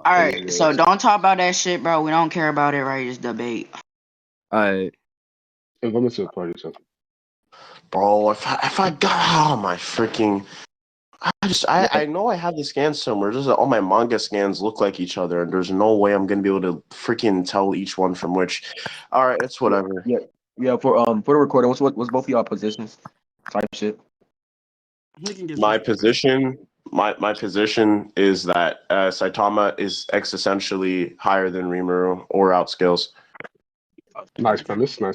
Alright, so don't talk about that shit, bro. We don't care about it, right? Just debate. Alright. Invite me to a party or something. Bro, if I got my freaking, I know I have the scans somewhere. Just all my manga scans look like each other, and there's no way I'm gonna be able to freaking tell each one from which. All right, it's whatever. Yeah. For the recording, what's both of y'all positions? Type shit. My position is that Saitama is existentially higher than Rimuru or outskills. Nice premise. I'm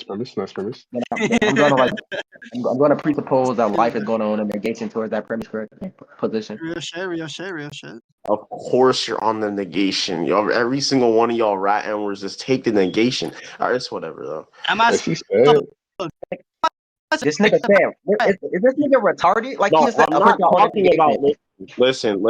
gonna presuppose that life is going on in negation towards that premise, correct? Position. Real shit. Of course, you're on the negation. Every single one of y'all rat N-words just take the negation. All right, it's whatever though. This nigga Sam, is this nigga retarded? Like No, he's I'm not talking about. Listen.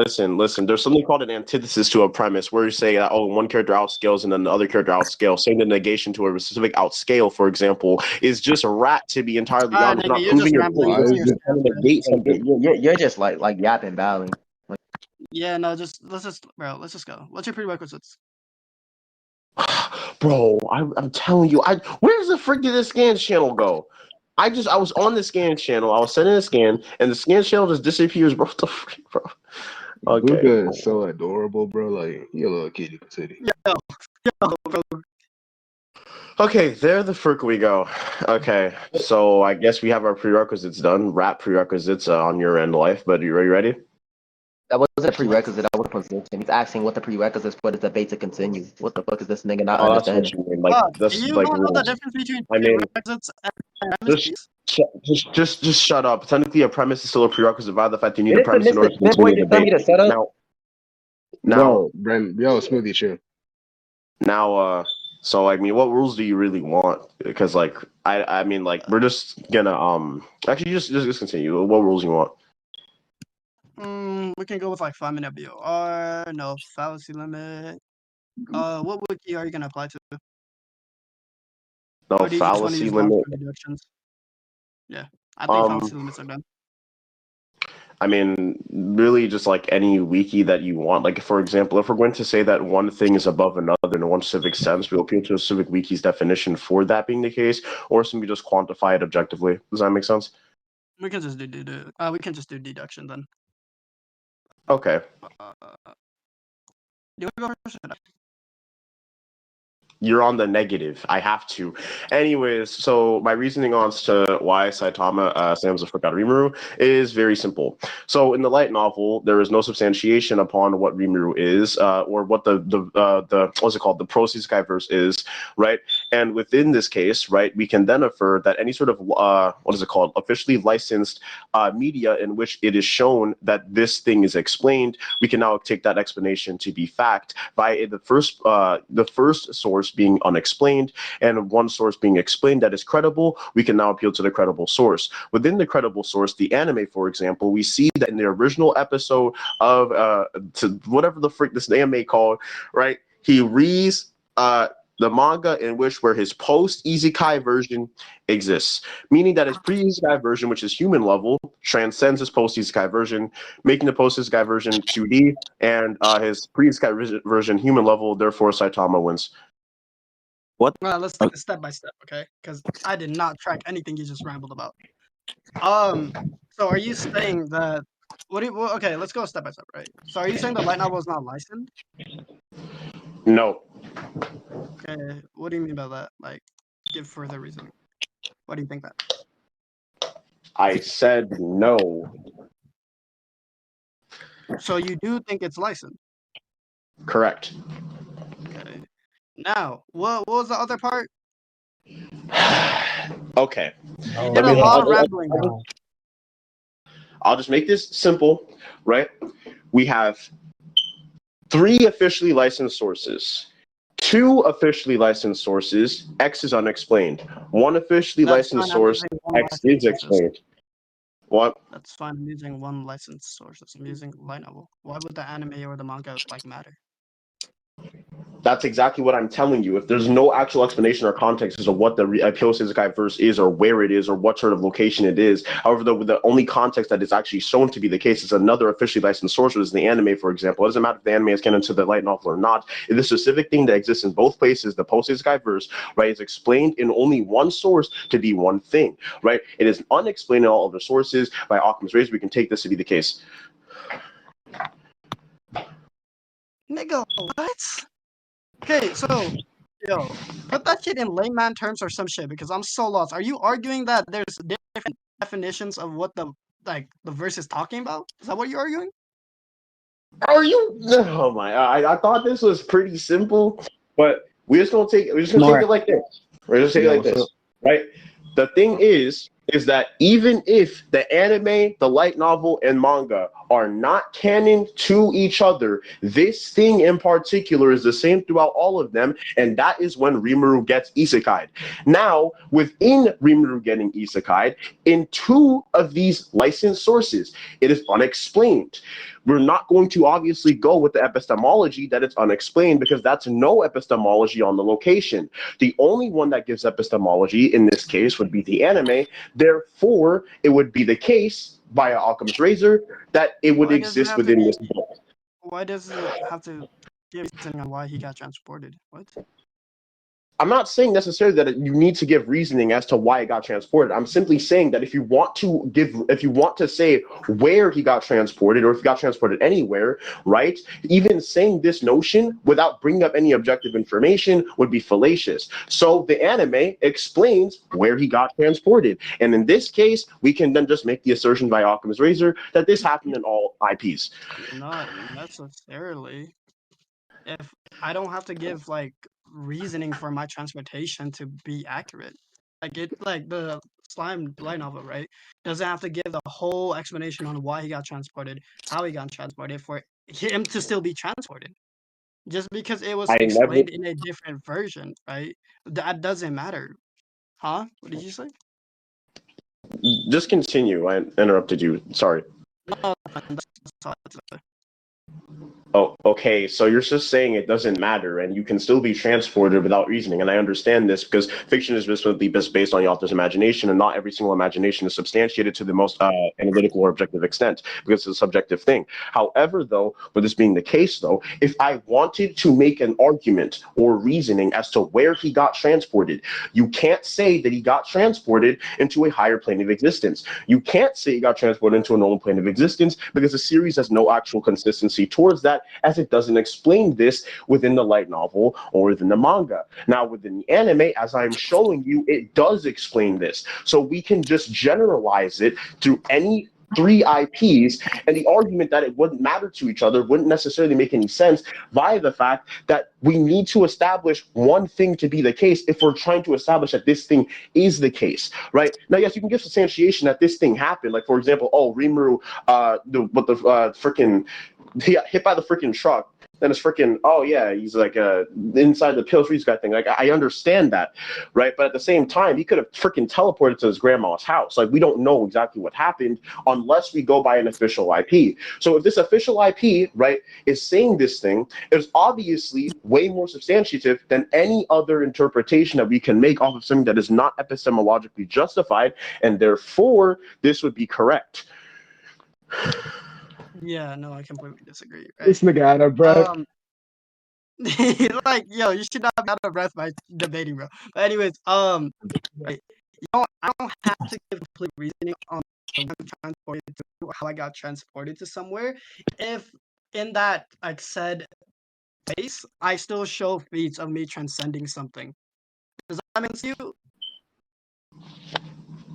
There's something called an antithesis to a premise, where you say that one character outscales and then the other character outscales. Saying the negation to a specific outscale, for example, is just a rat. To be entirely honest, not proving your point. You're just like yapping, battling. Like, yeah, no, let's just go. What's your prerequisites? Bro, I'm telling you, where's the frick did this scan channel go? I was on the scan channel. I was sending a scan, and the scan channel just disappears, bro. What the freak, bro? Okay. Booga is so adorable, bro. Like, he a little kitty patootie. Yo, bro. Okay, there the frick we go. Okay, so I guess we have our prerequisites done. Rap prerequisites on your end, life. But are you ready? that wasn't a prerequisite. That was a position. He's asking what the prerequisites for the debate to continue. What the fuck is this nigga not understanding? That's what you mean. Like, that's you like don't know rules. the difference between prerequisites and just shut up. Technically, a premise is still a prerequisite by the fact you need a premise in order to continue the debate. Now, Brent, yo, Smoothie, chill. Now, so I mean, what rules do you really want? Because like, I mean, like, we're just gonna actually just continue. What rules you want? We can go with like 5-minute BOR, no fallacy limit. What wiki are you gonna apply to? No fallacy limit. Yeah, I think fallacy limits are done. I mean, really, just like any wiki that you want. Like, for example, if we're going to say that one thing is above another in one specific sense, we'll appeal to a specific wiki's definition for that being the case, or simply just quantify it objectively. Does that make sense? We can just do deduction then. Okay. Do you want to go first? You're on the negative. I have to. Anyways, so my reasoning on to why Saitama stands the frick out of Rimuru is very simple. So in the light novel, there is no substantiation upon what Rimuru is, or what the what's it called, the pro Skyverse is, right? And within this case, right, we can then infer that any sort of what is it called, officially licensed media in which it is shown that this thing is explained, we can now take that explanation to be fact by the first source being unexplained and one source being explained that is credible. We can now appeal to the credible source. Within the credible source, the anime, for example, we see that in the original episode of to whatever the frick this anime called, right? He reads the manga in which where his post isekai version exists, meaning that his pre isekai version, which is human level, transcends his post isekai version, making the post isekai version 2D, and his pre isekai version human level. Therefore, Saitama wins. What? Well, let's take it step by step, okay? Because I did not track anything you just rambled about. So are you saying that? Okay, let's go step by step, right? So are you saying the light novel is not licensed? No. Okay, what do you mean by that? Like, give further reason. Why do you think that? I said no. So you do think it's licensed? Correct. Okay. Now, what was the other part? Okay. You did a lot of rambling. I'll just make this simple, right? We have 3 officially licensed sources. 2 officially licensed sources, X is unexplained. 1 officially licensed source, X is explained. What? That's fine. I'm using 1 licensed source. I'm using light novel. Why would the anime or the manga like matter? That's exactly what I'm telling you. If there's no actual explanation or context as to what the Pure Isekai verse is, or where it is, or what sort of location it is, however, the only context that is actually shown to be the case is another officially licensed source, which is the anime, for example. It doesn't matter if the anime is canon to the light novel or not. If the specific thing that exists in both places, the Post Isekai verse, right, is explained in only one source to be one thing, right? It is unexplained in all other sources. By Occam's razor, we can take this to be the case. Nigga, what? Okay, so, yo, put that shit in layman terms or some shit because I'm so lost. Are you arguing that there's different definitions of what the verse is talking about? Is that what you're arguing? Are you? Oh my! I thought this was pretty simple, but we're just gonna take it like this. We're just take it like this, right? The thing is that even if the anime, the light novel, and manga are not canon to each other, this thing in particular is the same throughout all of them, and that is when Rimuru gets isekai'd. Now, within Rimuru getting isekai'd, in two of these licensed sources, it is unexplained. We're not going to obviously go with the epistemology that it's unexplained because that's no epistemology on the location. The only one that gives epistemology in this case would be the anime. Therefore, it would be the case via Occam's razor that it would exist within this book. Why does it have to give reasoning on why he got transported? What? I'm not saying necessarily that you need to give reasoning as to why it got transported. I'm simply saying that if you want to say where he got transported, or if he got transported anywhere, right? Even saying this notion without bringing up any objective information would be fallacious. So the anime explains where he got transported, and in this case, we can then just make the assertion by Occam's razor that this happened in all IPs. Not necessarily. If I don't have to give reasoning for my transportation to be accurate. Like the slime light novel, right? Doesn't have to give the whole explanation on why he got transported, how he got transported, for him to still be transported. Just because it was explained in a different version, right? That doesn't matter. Huh? What did you say? Just continue. I interrupted you. Sorry. No, that's all I had to say. Oh, okay. So you're just saying it doesn't matter, and you can still be transported without reasoning. And I understand this because fiction is based on the author's imagination, and not every single imagination is substantiated to the most analytical or objective extent because it's a subjective thing. However, though, with this being the case, though, if I wanted to make an argument or reasoning as to where he got transported, you can't say that he got transported into a higher plane of existence. You can't say he got transported into a normal plane of existence because the series has no actual consistency towards that, as it doesn't explain this within the light novel or within the manga. Now, within the anime, as I'm showing you, it does explain this. So we can just generalize it through any three IPs, and the argument that it wouldn't matter to each other wouldn't necessarily make any sense via the fact that we need to establish one thing to be the case if we're trying to establish that this thing is the case, right? Now, yes, you can give substantiation that this thing happened. Like, for example, Rimuru, he got hit by the freaking truck. Then it's freaking, oh yeah, he's like inside the Pale Freeze guy thing. Like, I understand that, right? But at the same time, he could have freaking teleported to his grandma's house. Like, we don't know exactly what happened unless we go by an official IP. So if this official IP, right, is saying this thing, it's obviously way more substantiative than any other interpretation that we can make off of something that is not epistemologically justified, and therefore this would be correct. Yeah, no, I completely disagree. Right? This nigga out of breath. Like, yo, you should not be out of breath by debating, bro. But anyways, right, I don't have to give complete reasoning on transported to how I got transported to somewhere. If in that said space, I still show feats of me transcending something. Does that make sense to you?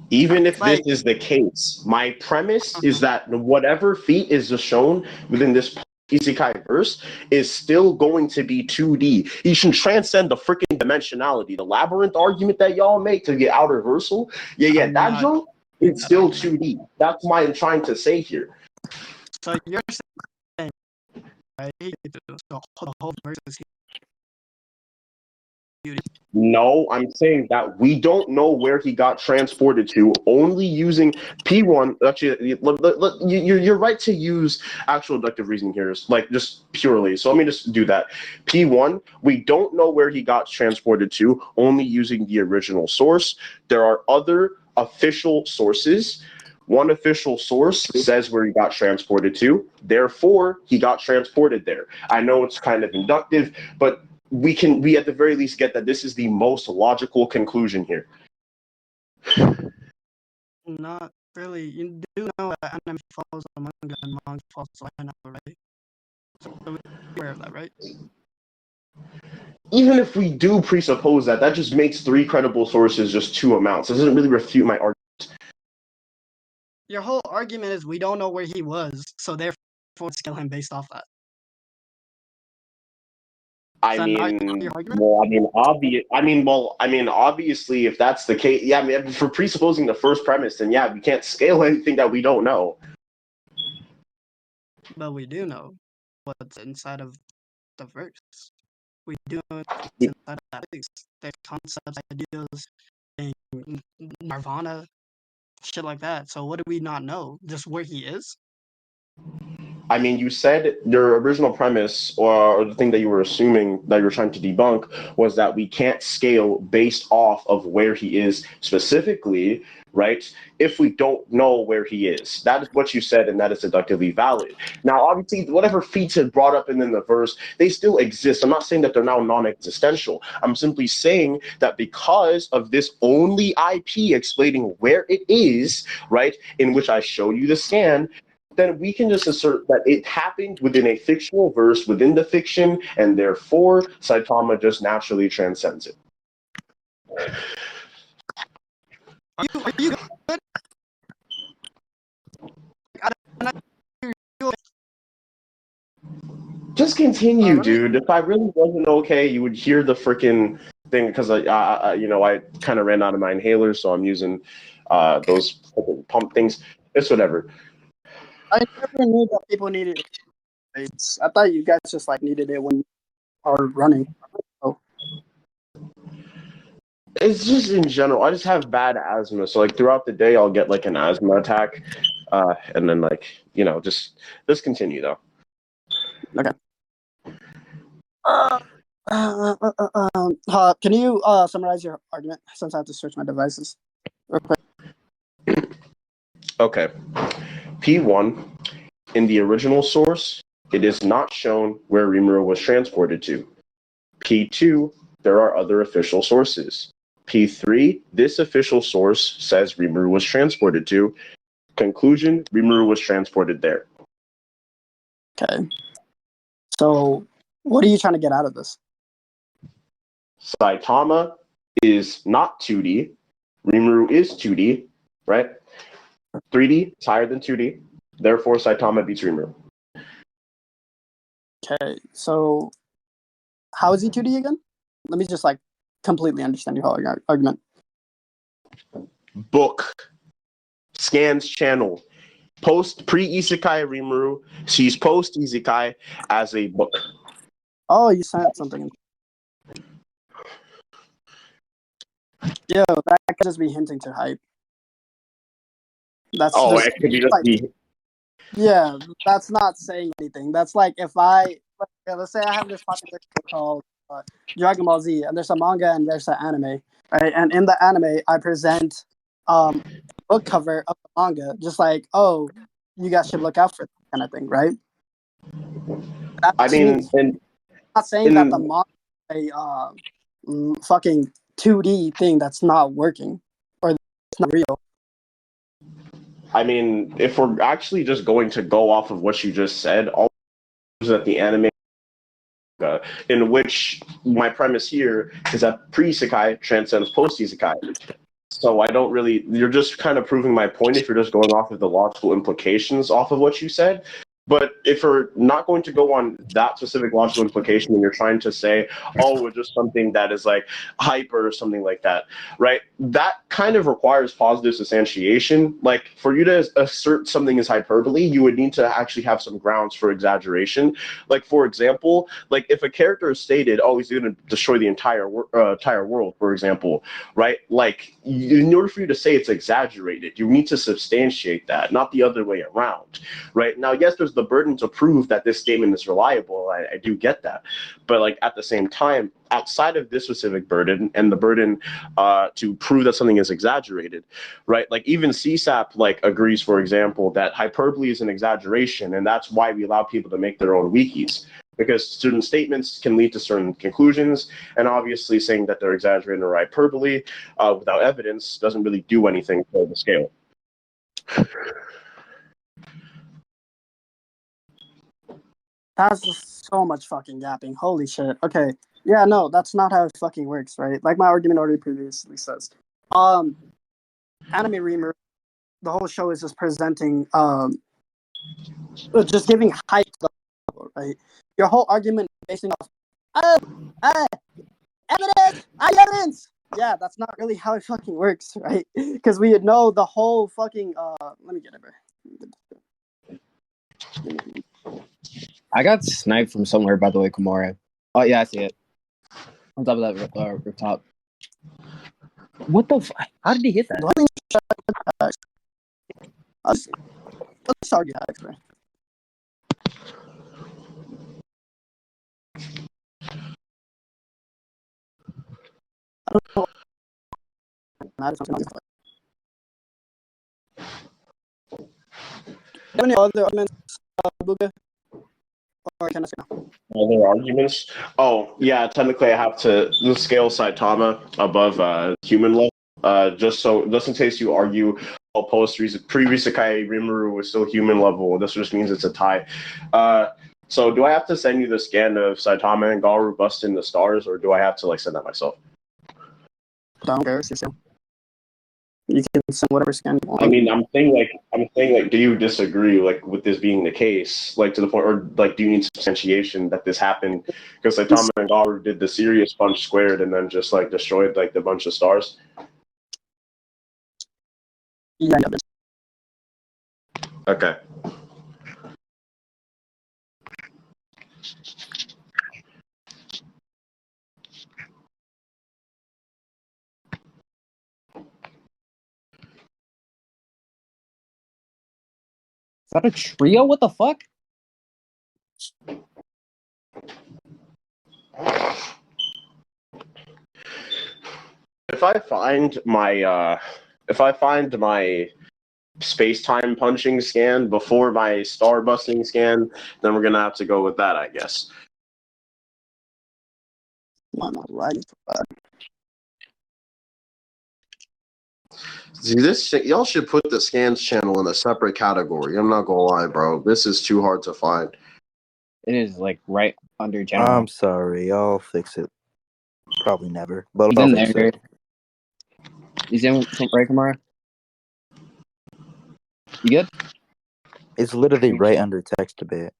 Even if this is the case, my premise is that whatever feat is shown within this Isekai verse is still going to be 2D. You should transcend the freaking dimensionality. The labyrinth argument that y'all make to get out of reversal, that joke is still 2D. That's what I'm trying to say here. So you're saying, right, the whole verse is No, I'm saying that we don't know where he got transported to, only using P1. Actually, you're right to use actual deductive reasoning here, like just purely. So let me just do that. P1, we don't know where he got transported to, only using the original source. There are other official sources. One official source says where he got transported to, therefore he got transported there. I know it's kind of inductive, but we at the very least get that this is the most logical conclusion here. Not really. You do know that anime follows the manga and manga follows the light novel, right? So we're aware of that, right? Even if we do presuppose that, that just makes 3 credible sources just 2 amounts. It doesn't really refute my argument. Your whole argument is we don't know where he was, so therefore scale him based off that. I mean, obviously, if that's the case, yeah. I mean, for presupposing the first premise, then yeah, we can't scale anything that we don't know. But we do know what's inside of the verse. We do know what's inside of that place. There's concepts, ideas, and nirvana, shit like that. So what do we not know? Just where he is? I mean, you said your original premise or the thing that you were assuming that you were trying to debunk was that we can't scale based off of where he is specifically, right? If we don't know where he is. That is what you said, and that is deductively valid. Now, obviously, whatever feats had brought up in the verse, they still exist. I'm not saying that they're now non-existential. I'm simply saying that because of this only IP explaining where it is, right, in which I show you the scan, then we can just assert that it happened within a fictional verse within the fiction, and therefore Saitama just naturally transcends it. Are you good? Just continue, dude. If I really wasn't okay, you would hear the freaking thing because I kind of ran out of my inhalers, so I'm using those pump things. It's whatever. I never knew that people needed it. I thought you guys just like needed it when you are running. Oh. It's just in general. I just have bad asthma, so like throughout the day, I'll get like an asthma attack, and then just continue though. Okay. Can you summarize your argument since I have to switch my devices? Real quick. Okay. P1, in the original source, it is not shown where Rimuru was transported to. P2, there are other official sources. P3, this official source says Rimuru was transported to. Conclusion, Rimuru was transported there. Okay. So, what are you trying to get out of this? Saitama is not 2D. Rimuru is 2D, right? 3D is higher than 2D. Therefore, Saitama beats Rimuru. Okay. So, how is he 2D again? Let me just like completely understand your whole argument. Book. Scans channel. Post pre-Isekai Rimuru sees post-Isekai as a book. Oh, you sent something. Yo, that could just be hinting to hype. That's it could be just like, be. Yeah, that's not saying anything. That's like if let's say I have this popular show called Dragon Ball Z, and there's a manga and there's an anime, right? And in the anime, I present a book cover of the manga, just like, oh, you guys should look out for that kind of thing, right? I'm not saying that the manga is a fucking 2D thing that's not working or it's not real. I mean, if we're actually just going to go off of what you just said, all that the anime, in which my premise here is that pre-isekai transcends post-isekai. So I don't really, you're just kind of proving my point if you're just going off of the logical implications off of what you said. But if we're not going to go on that specific logical implication and you're trying to say, oh, it's just something that is like hyper or something like that, right? That kind of requires positive substantiation. Like for you to assert something is hyperbole, you would need to actually have some grounds for exaggeration. Like for example, like if a character is stated, oh, he's going to destroy the entire world, for example, right? Like in order for you to say it's exaggerated, you need to substantiate that, not the other way around, right? Now, yes, there's the burden to prove that this statement is reliable. I do get that, but like at the same time, outside of this specific burden and the burden to prove that something is exaggerated, right? Like even CSAP like agrees, for example, that hyperbole is an exaggeration, and that's why we allow people to make their own wikis, because certain statements can lead to certain conclusions, and obviously saying that they're exaggerated or hyperbole without evidence doesn't really do anything for the scale. That's just so much fucking yapping. Holy shit. Okay. Yeah, no, that's not how it fucking works, right? Like my argument already previously says. Anime Rimuru, the whole show is just presenting, just giving hype to the level, right? Your whole argument basing off, evidence! Yeah, that's not really how it fucking works, right? Because we know the whole fucking, let me get it, bro. I got sniped from somewhere, by the way, Kamara. Oh, yeah, I see it. On top of that rooftop. What the how did he hit that? Let's argue hacks, bro. I don't know. Any other arguments, Booga? Or can I say no? Other arguments? Oh, yeah, technically I have to scale Saitama above human level. Just in case you argue post pre-Isekai Rimuru was still human level, this just means it's a tie. So do I have to send you the scan of Saitama and Garu busting the stars, or do I have to like send that myself? I don't care. You can send whatever scan you want. I mean, I'm saying like, do you disagree like with this being the case, like to the point, or like do you need substantiation that this happened because Saitama and Garu did the serious punch squared and then just like destroyed like the bunch of stars? Yeah. Okay. Is that a trio? What the fuck? If I find my space-time punching scan before my star busting scan, then we're gonna have to go with that, I guess. Why am I writing for that? See, y'all should put the scans channel in a separate category. I'm not gonna lie, bro. This is too hard to find. It is like right under general. I'm sorry, I'll fix it. Probably never, but He's I'll in fix there. it. He's in right, Kamara? You good? It's literally right under text a bit.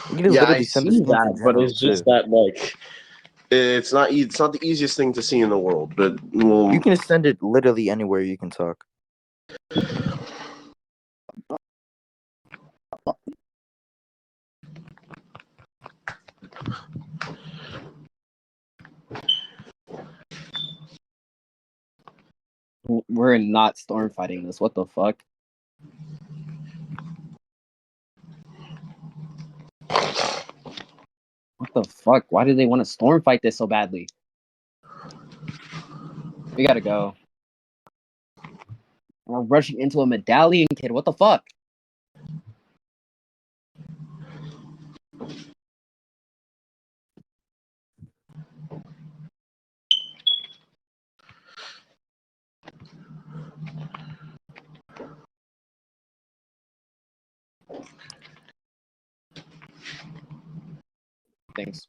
You can just Yeah, I literally send the see scans in that, but general, it's just too. that like it's not the easiest thing to see in the world. But well, You can send it literally anywhere you can talk. We're not storm fighting this. What the fuck? What the fuck? Why do they want to storm fight this so badly? We gotta go. We're rushing into a medallion kid. What the fuck? Thanks.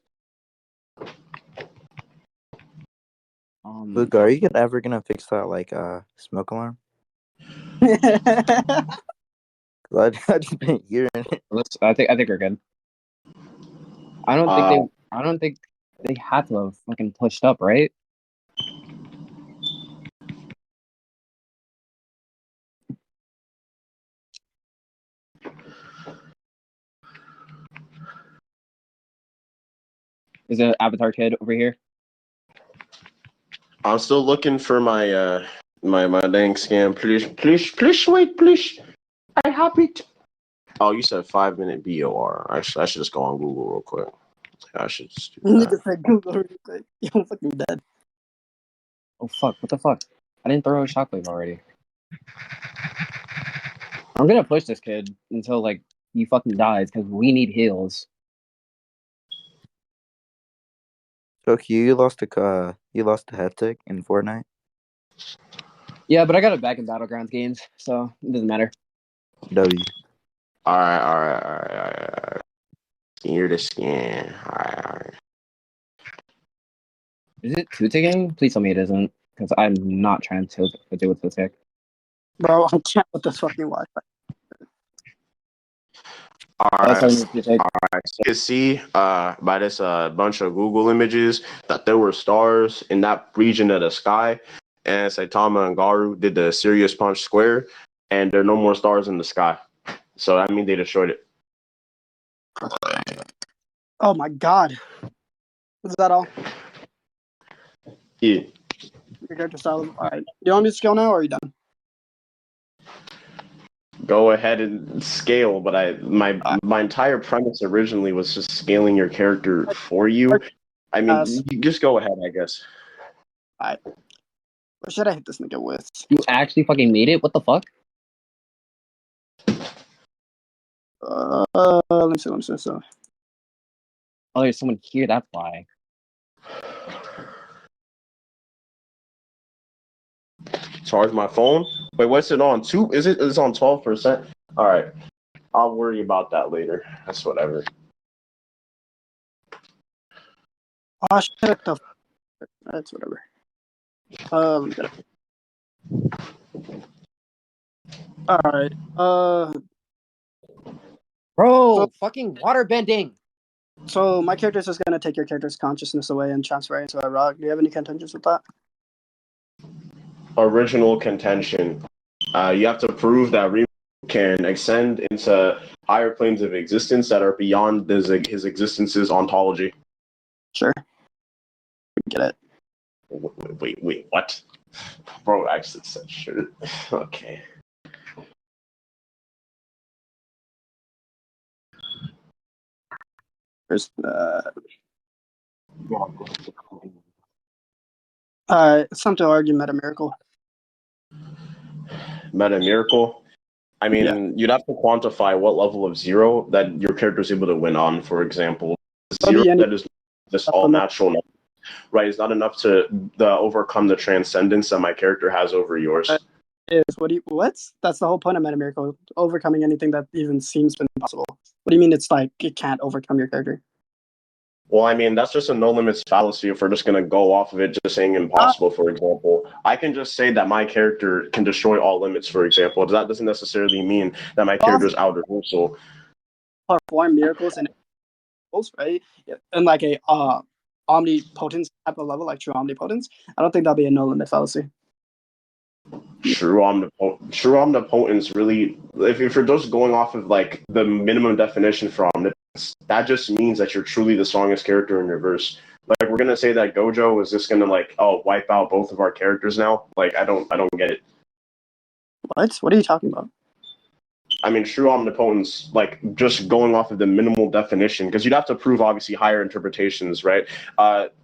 Luke, are you ever gonna fix that like smoke alarm? I just been hearing it. I think we're good. I don't think they had to have fucking pushed up, right? Is it Avatar Kid over here? I'm still looking for my my dang scam. Please wait, please. I have it. Oh, you said 5-minute BOR. I should just go on Google real quick. I should just do that. Nigga said Google real quick. I'm fucking dead. Oh fuck! What the fuck? I didn't throw a shockwave already. I'm gonna push this kid until like he fucking dies because we need heals. So you lost to Hectic in Fortnite. Yeah, but I got it back in Battlegrounds games, so it doesn't matter. W. All right. Hear the scan. All right. Is it two ticking? Please tell me it isn't, because I'm not trying to deal with the tick. Bro, I can't with this fucking Wi-Fi. All That's right. how you tick. So you can see by this bunch of Google images that there were stars in that region of the sky, and Saitama and Garu did the serious punch square, and there are no more stars in the sky. So that means they destroyed it. Oh my god. Is that all? Yeah. Your character style. Alright. Do you want me to scale now or are you done? Go ahead and scale, but my entire premise originally was just scaling your character for you. I mean, you just go ahead, I guess. Alright. What should I hit this nigga with? You actually fucking made it? What the fuck? Let me see. Oh, there's someone here. That's why. Charge my phone. Wait, what's it on? It's on 12%? All right. I'll worry about that later. That's whatever. Oh shit, that's whatever. Alright. Bro, fucking water bending. So my character is just gonna take your character's consciousness away and transfer it into a rock. Do you have any contentions with that? Original contention. You have to prove that Rimuru can extend into higher planes of existence that are beyond his existence's ontology. Sure. Get it. Wait, what? Bro actually said sure. Okay. First, it's time to argue Meta Miracle. Meta Miracle. I mean, Yeah. you'd have to quantify what level of zero that your character is able to win on. For example, zero that is just all natural, right? It's not enough to overcome the transcendence that my character has over yours. What? That's the whole point of Meta Miracle. Overcoming anything that even seems impossible. What do you mean it's like it can't overcome your character? Well, I mean, that's just a no limits fallacy if we're just going to go off of it just saying impossible, for example. I can just say that my character can destroy all limits, for example. That doesn't necessarily mean that my character is out reversal. Perform miracles and right? And like a omnipotence type of level, like true omnipotence. I don't think that'll be a no limit fallacy. True omnipotence really, if you're just going off of like the minimum definition for omnipotence, that just means that you're truly the strongest character in reverse. Like we're gonna say that Gojo is just gonna like wipe out both of our characters now. Like I don't get it. What are you talking about? I mean, true omnipotence, like just going off of the minimal definition, because you'd have to prove obviously higher interpretations, right?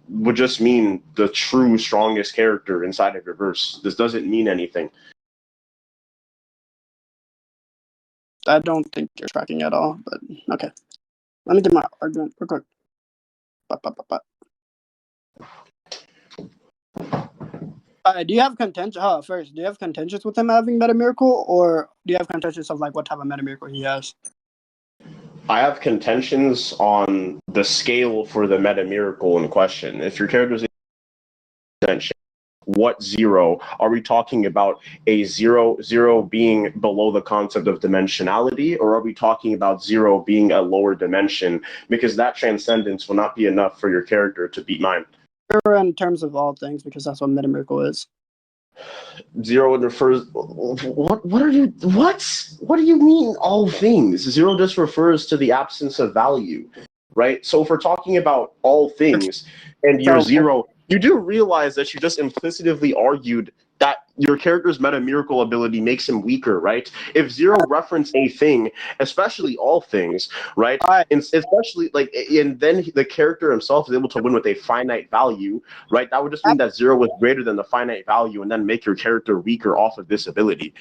Would just mean the true strongest character inside of reverse. This doesn't mean anything. I don't think you're tracking at all, but okay. Let me get my argument real quick. Do you have contention? First, do you have contentions with him having Meta Miracle, or do you have contentions of like what type of Meta Miracle he has? I have contentions on the scale for the Meta Miracle in question. If your character's extension, what zero? Are we talking about a zero being below the concept of dimensionality, or are we talking about zero being a lower dimension? Because that transcendence will not be enough for your character to beat mine. In terms of all things, because that's what Metamirkle is. Zero refers. What are you? What do you mean all things? Zero just refers to the absence of value, right? So if we're talking about all things and you're zero, you do realize that you just implicitly argued that your character's meta miracle ability makes him weaker, right? If zero referenced a thing, especially all things, right? And especially like, and then the character himself is able to win with a finite value, right? That would just mean that zero was greater than the finite value, and then make your character weaker off of this ability.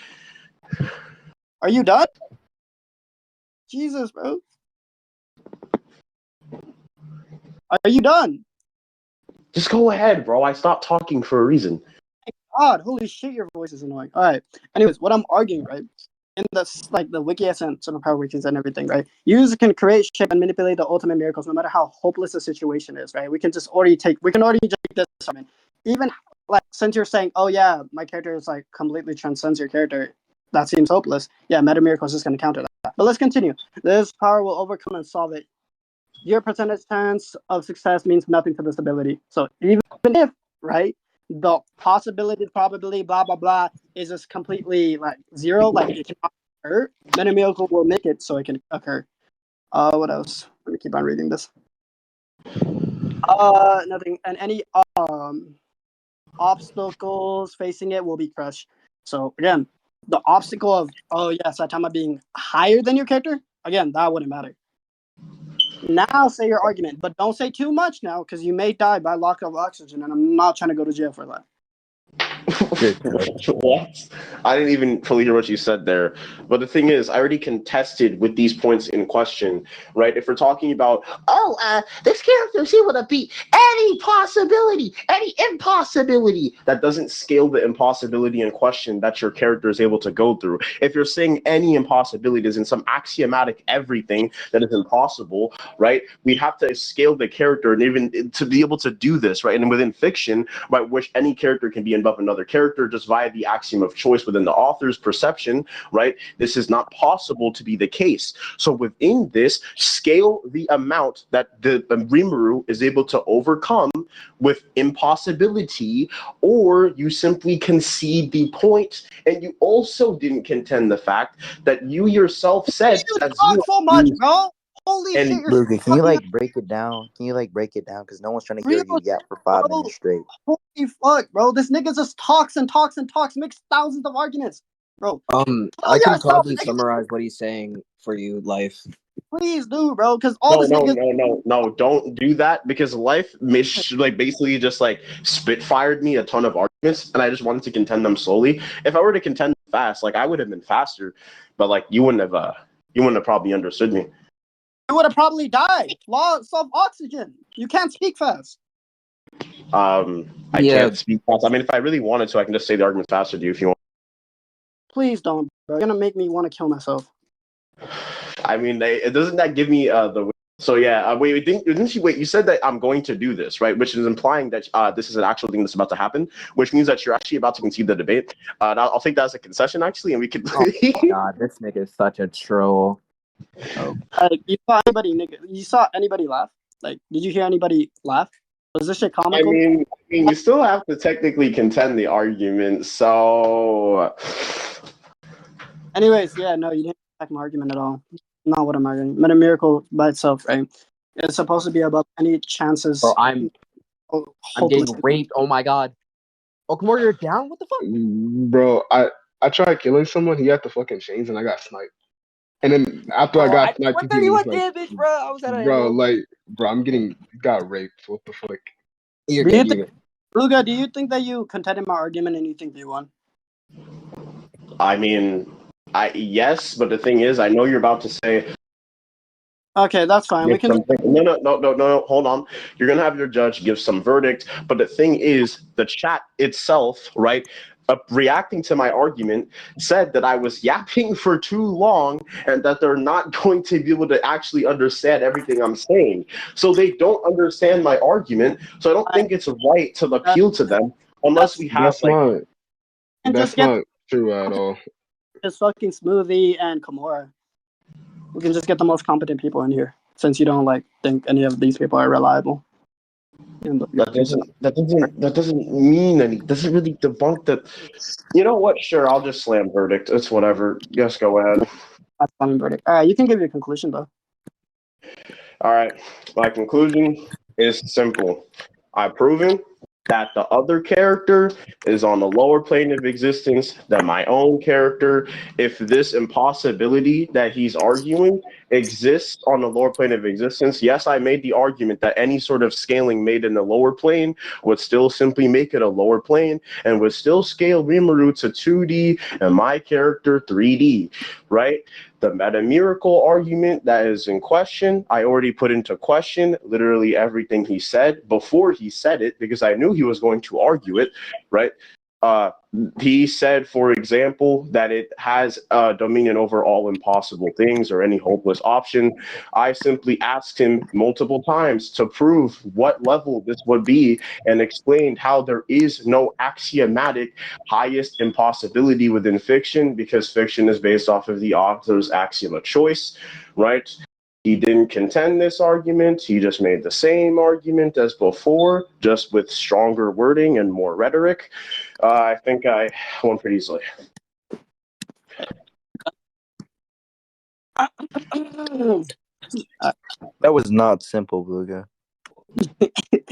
Are you done? Jesus, bro. Are you done? Just go ahead, bro. I stopped talking for a reason. God, holy shit, your voice is annoying. All right. Anyways, what I'm arguing, right, in this, like, the wiki essence and power wikis and everything, right, users can create, shape, and manipulate the ultimate miracles no matter how hopeless the situation is, right? We can already take this argument. Even, like, since you're saying, oh, yeah, my character is, like, completely transcends your character, that seems hopeless. Yeah, meta miracles is going to counter that. But let's continue. This power will overcome and solve it. Your percentage chance of success means nothing to this ability. So even if, right, the possibility, probability, blah, blah, blah, is just completely, like, zero, like, it cannot occur, then a miracle will make it so it can occur. What else? Let me keep on reading this. Nothing. And any obstacles facing it will be crushed. So, again, the obstacle of, oh, yeah, Saitama being higher than your character, again, that wouldn't matter. Now say your argument, but don't say too much now, because you may die by lack of oxygen, and I'm not trying to go to jail for that. What? I didn't even fully hear what you said there. But the thing is, I already contested with these points in question, right? If we're talking about, this character is able to beat any possibility, any impossibility, that doesn't scale the impossibility in question that your character is able to go through. If you're saying any impossibility is in some axiomatic everything that is impossible, right? We have to scale the character and even to be able to do this, right? And within fiction, by which any character can be above another character just via the axiom of choice within the author's perception, right? This is not possible to be the case. So within this, scale the amount that the Rimuru is able to overcome with impossibility, or you simply concede the point, and you also didn't contend the fact that you yourself said that talk so much, bro. Holy shit, you're Booga, can you like break it down? Because no one's trying to hear you yap for 5 minutes straight. Holy fuck, bro. This nigga just talks and talks and talks, makes thousands of arguments. Bro. I can probably summarize what he's saying for you, Life. Please do, bro, because all this niggas... No, don't do that, because Life basically just like spitfired me a ton of arguments, and I just wanted to contend them slowly. If I were to contend fast, like, I would have been faster, but like you wouldn't have probably understood me. You would have probably died. Loss of oxygen. You can't speak fast. I can't speak fast. I mean, if I really wanted to, I can just say the arguments faster to you if you want. Please don't, bro. You're gonna make me want to kill myself. I mean, doesn't that give me the... So yeah, wait, you said that I'm going to do this, right? Which is implying that this is an actual thing that's about to happen, which means that you're actually about to concede the debate. I'll take that as a concession, actually, and we can... Oh my god, this nigga is such a troll. You saw anybody laugh? Like, did you hear anybody laugh? Was this shit comical? I mean, you still have to technically contend the argument, so... Anyways, yeah, no, you didn't attack my argument at all. Not what I'm arguing. Meta miracle by itself, right? It's supposed to be above any chances. Bro, I'm getting raped. Oh my god. Oh, Kamora, you're down? What the fuck? Bro, I tried killing someone. He had the fucking chains, and I got sniped. And then after I got sniped, 131 damage, bro. I was at a got raped. What the fuck? Booga, do you think that you contended my argument and you think you won? I mean, yes, but the thing is, I know you're about to say... Okay, that's fine. We can... No, hold on. You're going to have your judge give some verdict, but the thing is, the chat itself, right, reacting to my argument, said that I was yapping for too long and that they're not going to be able to actually understand everything I'm saying. So they don't understand my argument, so I don't think it's right to appeal to them unless we have That's like. not. And That's just get not true at all. just fucking Smoothie and Kimura. We can just get the most competent people in here, since you don't like think any of these people are reliable. That doesn't mean any. Doesn't really debunk that. You know what? Sure, I'll just slam verdict. It's whatever. Yes, go ahead. That's fine verdict. All right, you can give your conclusion though. All right. My conclusion is simple. I've proven that the other character is on the lower plane of existence than my own character. If this impossibility that he's arguing exists on the lower plane of existence, yes, I made the argument that any sort of scaling made in the lower plane would still simply make it a lower plane and would still scale Rimuru to 2D and my character 3D, right? The meta miracle argument that is in question, I already put into question literally everything he said before he said it because I knew he was going to argue it, right? He said, for example, that it has dominion over all impossible things or any hopeless option. I simply asked him multiple times to prove what level this would be and explained how there is no axiomatic highest impossibility within fiction because fiction is based off of the author's axiom of choice, right? He didn't contend this argument. He just made the same argument as before, just with stronger wording and more rhetoric. I think I won pretty easily. That was not simple, Booga.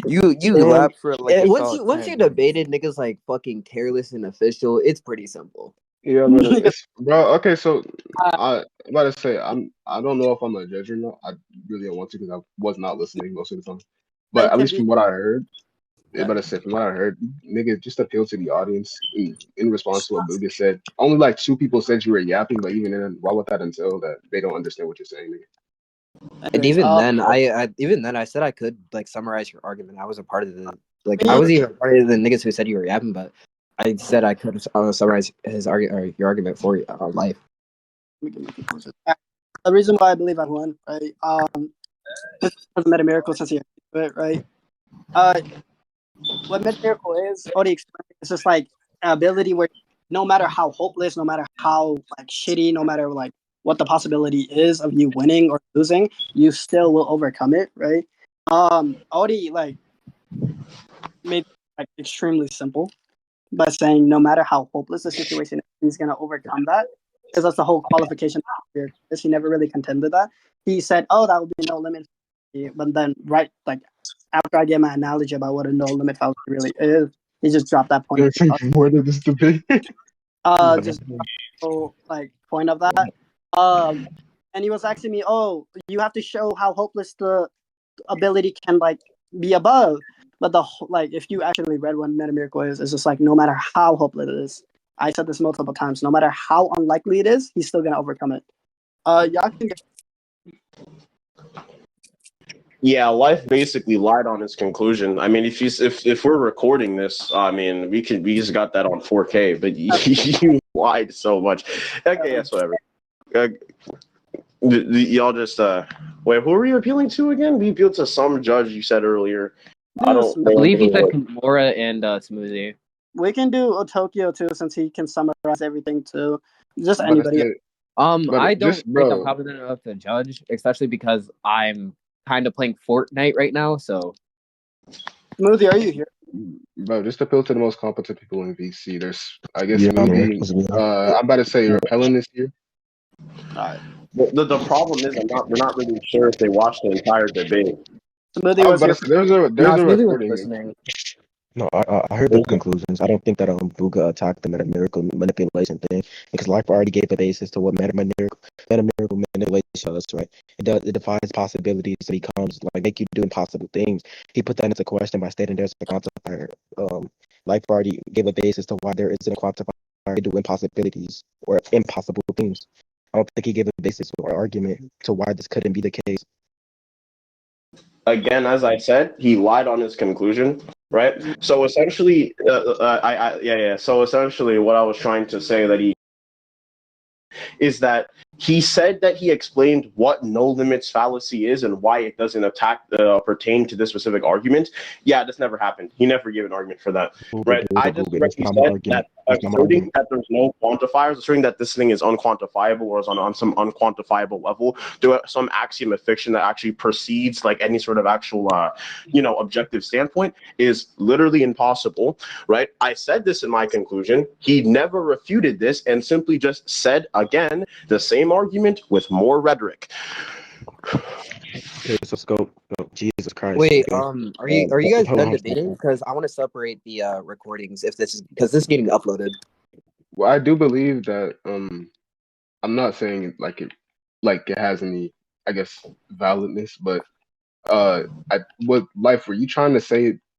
You laughed for like a once solid you 10 debated niggas like fucking careless and official, it's pretty simple. Yeah, but bro. Okay, so I'm about to say I don't know if I'm a judge or not. I really don't want to because I was not listening most of the time. But at least from what I heard, about to say from what I heard, nigga, just appeal to the audience in response to what Booga said. Only like 2 people said you were yapping, but even then, why would that entail that they don't understand what you're saying, nigga? And even then, I said I could like summarize your argument. I was a part of the I was even part of the niggas who said you were yapping, but I said I could summarize his argument or your argument for life. The reason why I believe I won, right? This was Meta Miracle since he it, right? What Meta Miracle is, already explained. It's just like an ability where no matter how hopeless, no matter how like shitty, no matter like what the possibility is of you winning or losing, you still will overcome it, right? Already like made like extremely simple by saying no matter how hopeless the situation is, he's gonna overcome that. Because that's the whole qualification here. Because he never really contended that. He said, "Oh, that will be no limit," but then right like after I gave my analogy about what a no limit fallacy really is, he just dropped that point. More than this debate. Just like point of that. And he was asking me, "Oh, you have to show how hopeless the ability can like be above." But like if you actually read what Meta Miracle is, it's just like no matter how hopeless it is. I said this multiple times. No matter how unlikely it is, he's still gonna overcome it. Y'all can get. Yeah, life basically lied on his conclusion. I mean, if we're recording this, I mean, we just got that on 4K, but you lied so much. Okay, yes, whatever. Y'all just wait. Who were you appealing to again? We appealed to some judge you said earlier. I don't. I believe he said Kimura and Smoothie. We can do Tokyo too, since he can summarize everything too. Just anybody. I don't just, think I'm competent enough to judge, especially because I'm kind of playing Fortnite right now. So, Smoothie, are you here? Bro, just appeal to the most competent people in VC. There's, I guess, maybe. I'm about to say Repellent this year. Alright. The problem is we're not really sure if they watched the entire debate. Smoothie was here. There's a recording. No, I heard the conclusions. I don't think that Booga attacked the meta miracle manipulation thing because life already gave a basis to what meta miracle manipulation is, right? It defines possibilities. It becomes like make you do impossible things. He put that into question by stating there's a quantifier. Life already gave a basis to why there isn't a quantifier to do impossibilities or impossible things. I don't think he gave a basis or argument to why this couldn't be the case. Again, as I said, he lied on his conclusion, right? So essentially, So essentially, what I was trying to say is that He said that he explained what no limits fallacy is and why it doesn't pertain to this specific argument. Yeah, this never happened. He never gave an argument for that, right? I just That's directly not my said argument. that That's not my asserting argument. that there's no quantifiers, asserting that this thing is unquantifiable or is on some unquantifiable level, to some axiom of fiction that actually precedes like any sort of actual, objective standpoint is literally impossible, right? I said this in my conclusion. He never refuted this and simply just said again the same argument with more rhetoric. Okay, so scope. Oh, Jesus Christ. Wait, Okay. are you guys Hold done on. debating? Because I want to separate the recordings if this is because this is getting uploaded. Well, I do believe that I'm not saying it has any, I guess, validness, but I what life were you trying to say